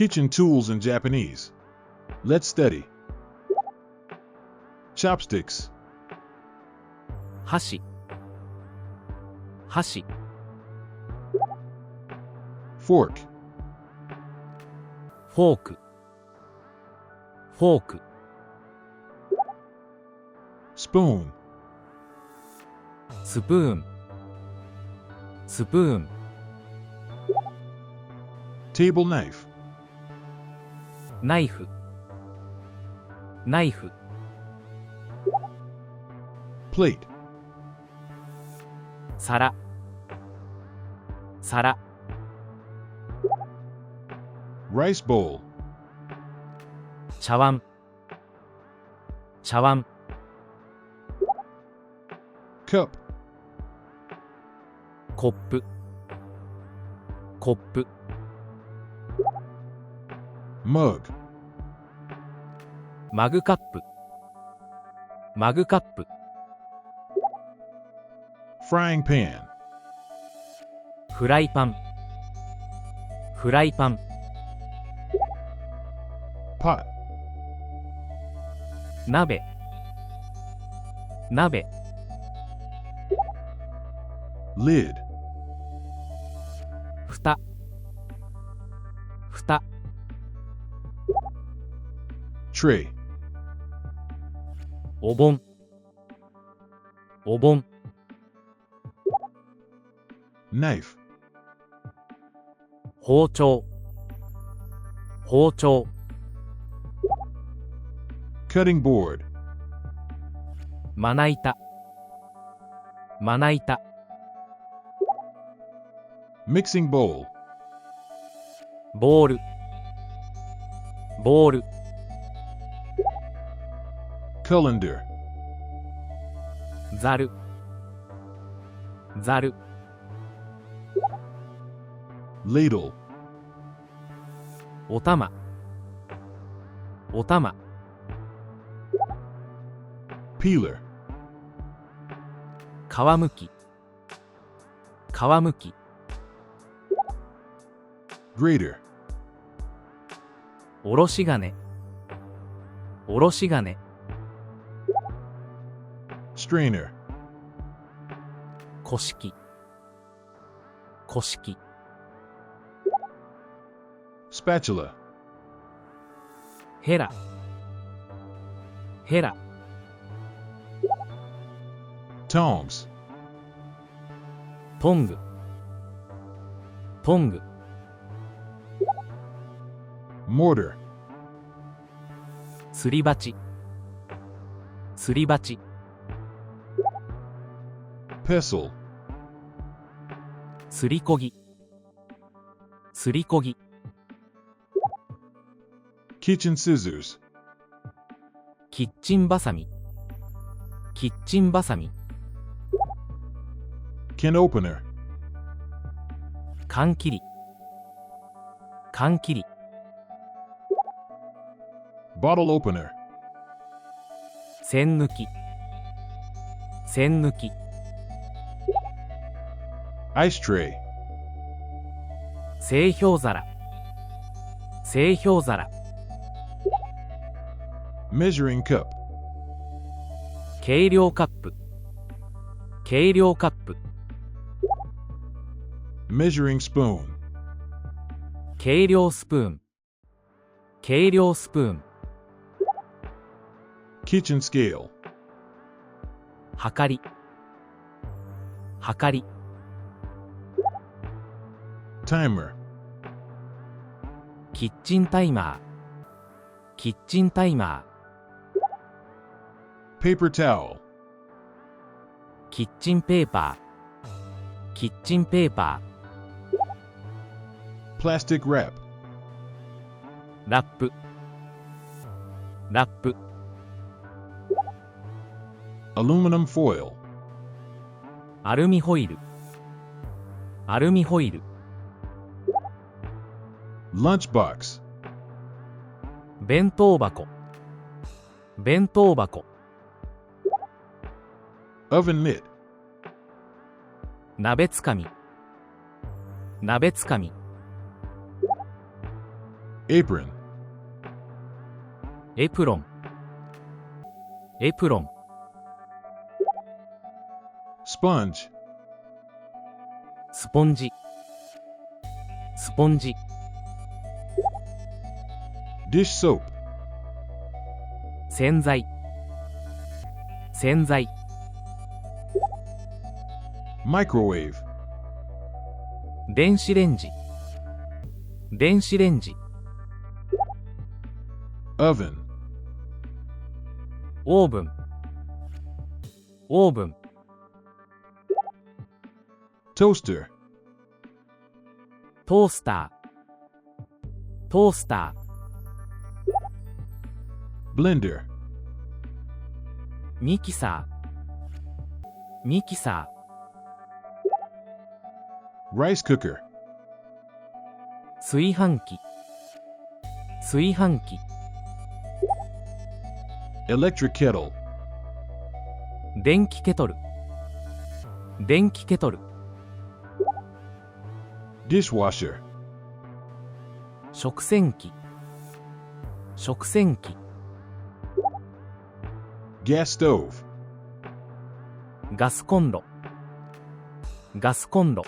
Kitchen tools in Japanese. Let's study. Chopsticks. 箸、箸、 Fork. フォーク、フォーク、 Spoon. スプーン、スプーン、 Table knife. ナイフ、ナイフ、 Plate. 皿、皿、 Rice bowl. 茶碗、茶碗、 Cup. コップ、コップ、 Mug. マグカップ、マグカップ、 Frying pan. フライパン、フライパン、 Pot. 鍋、鍋、 Lid. ふた、ふた、 Tray. お盆、お盆、 Knife. 包丁、包丁、 Cutting board. まな板、まな板、 Mixing bowl. ボール、ボール、 Colander. ざる、ざる、 Ladle. おたま、おたま、 Peeler. 皮むき、皮むき、 Grater. おろし金、おろし金、 Strainer. こしき、こしき、 Spatula. ヘラ、ヘラ、 Tongs. トング、トング、 Mortar. すり鉢、すり鉢、 Pestle. すりこぎ、すりこぎ、 Kitchen scissors. キッチンバサミ、キッチンバサミ、 Can opener. 缶切り、缶切り、 Bottle opener. 栓抜き、栓抜き、 Ice tray. 製氷皿、製氷皿、 Measuring cup. 計量カップ、計量カップ、 Measuring spoon. 計量スプーン、計量スプーン、 Kitchen scale. はかり、はかり、 Timer. キッチンタイマー、キッチンタイマ Paper towel. ー、キッチンペーパー、キッチンペーパ Plastic wrap. ー、ラップ、ラップ、 Aluminum foil. アルミホイル、アルミホイル、 Lunchbox. 弁当箱、弁当箱、 Oven mitt. 鍋つかみ、鍋つかみ、apron, エプロン、エプロン、 sponge, スポンジ、スポンジ、 dish soap, 洗剤、洗剤、 microwave, 電子レンジ、電子レンジ、 oven, オーブン、オーブン、 toaster, トースター、トースター、 blender, ミキサー、ミキサー、 rice cooker, 炊飯器、炊飯器、 electric kettle, 電気ケトル、電気ケトル、 dishwasher, 食洗機、食洗機、 gas stove, ガスコンロ、ガスコンロ。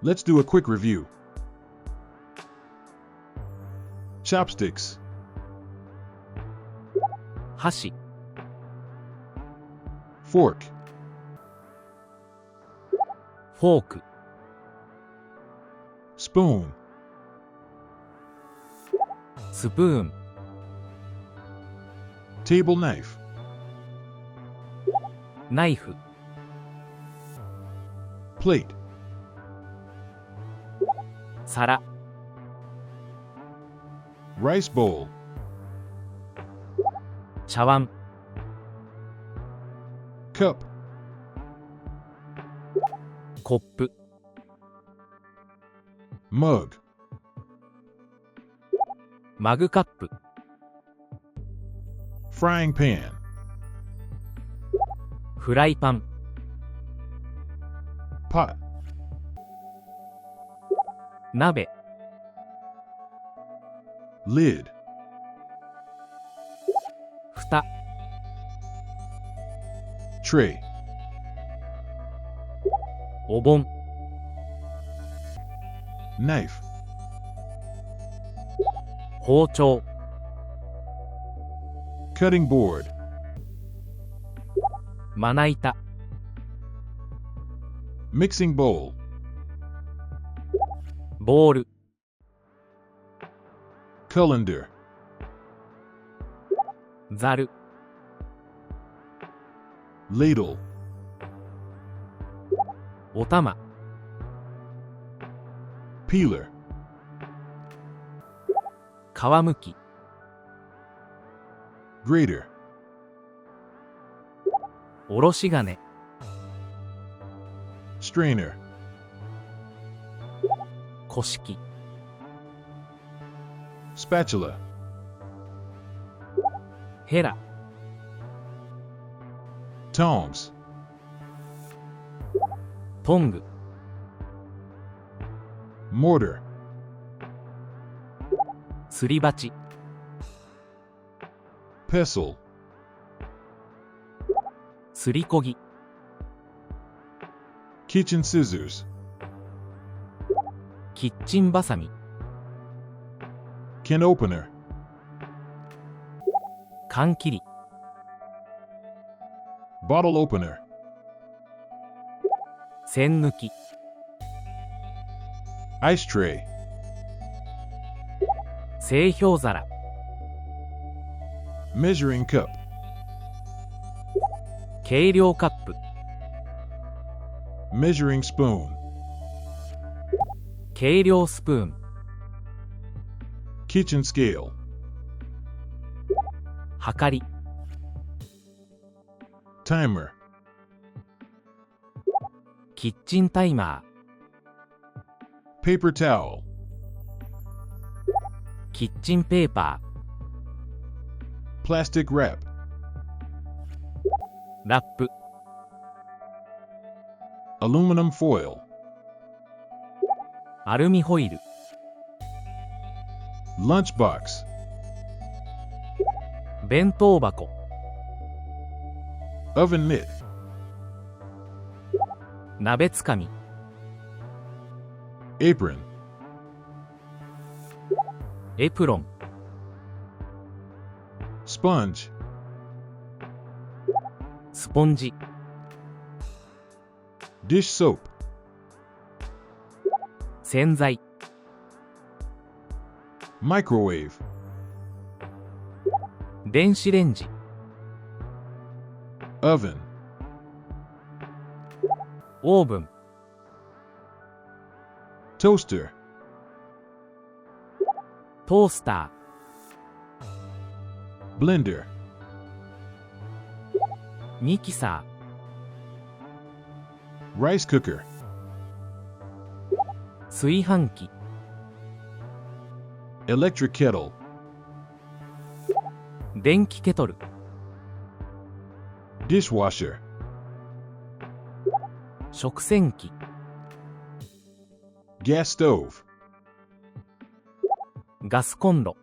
Let's do a quick review. Chopsticks, 箸、 fork, フォーク、 spoon, スプーン、 table knife, ナイフ、 plate, 皿、 rice bowl, 茶碗、 cup, コップ、 mug, マグカップ、 frying pan, フライパン、 pot, 鍋、 lid, 蓋、 tray, お盆、 knife, 包丁、 cutting board, まな板、 mixing bowl, ボール、 colander, ざる、 ladle, おたま、 peeler, 皮むき、 grater, おろし金、 strainer, こし器、 spatula, ヘラ、 tongs, トング、 mortar, すり鉢、 pestle, すりこぎ、 kitchen scissors, キッチンバサミ、 can opener, 缶切り、 bottle opener, 栓抜き、 ice tray, 製氷皿、 measuring cup, 計量カップ、 measuring spoon, 計量スプーン、 kitchen scale, はかり、 timer, キッチンタイマー、 paper towel, キッチンペーパ plastic wrap, ー、ラップ、 aluminum foil, アルミホイル、 Lunchbox. 弁当箱、 Oven mitt. 鍋つかみ、 Apron. エプロン、 Sponge. スポンジ、 Dish soap. 洗剤、 Microwave. 電子レンジ、 Oven. オーブン、 Toaster. トースタ Blender. ー、ミキサ Rice cooker. ー、炊飯器、 Electric kettle. 電気ケトル、 Dishwasher. 食洗機、 Gas stove. ガスコンロ、